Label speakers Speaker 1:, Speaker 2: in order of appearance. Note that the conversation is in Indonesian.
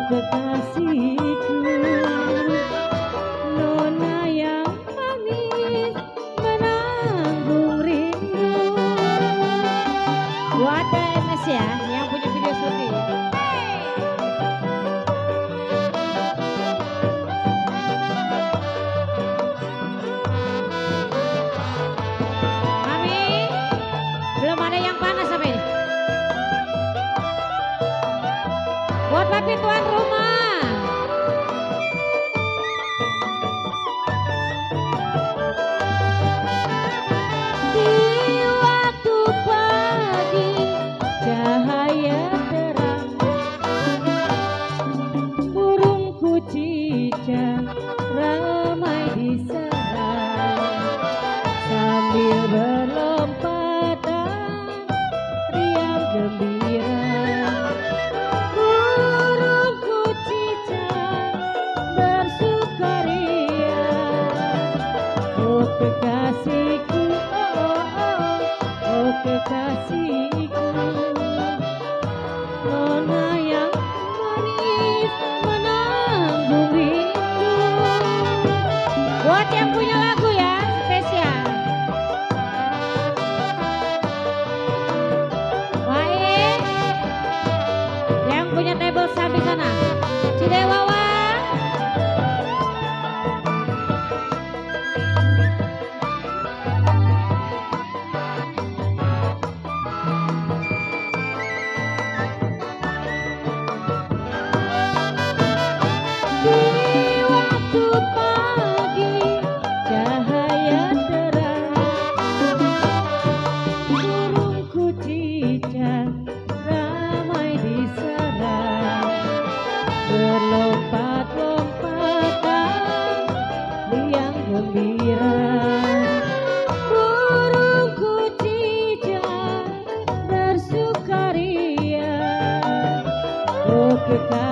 Speaker 1: kekasihku, nona yang manis menanggung rindu. Buat MS ya, yang punya video syuting. Mami, belum ada yang panas apa ini? Buat papi tuan rumah. Di waktu pagi cahaya terang, burung kucicak ramai di sarang, sambil berlompatan riang gembira. Kekasihku, oh kekasihku, nona yang manis menanggung rindu. Buat yang punya lagu ya, spesial. Baik, yang punya table sampai sana, Cidewawa. Di waktu pagi cahaya terang, burung kucicak ramai di sarang, berlompat-lompatan riang gembira. Burung kucicak bersukaria, oh kekasih.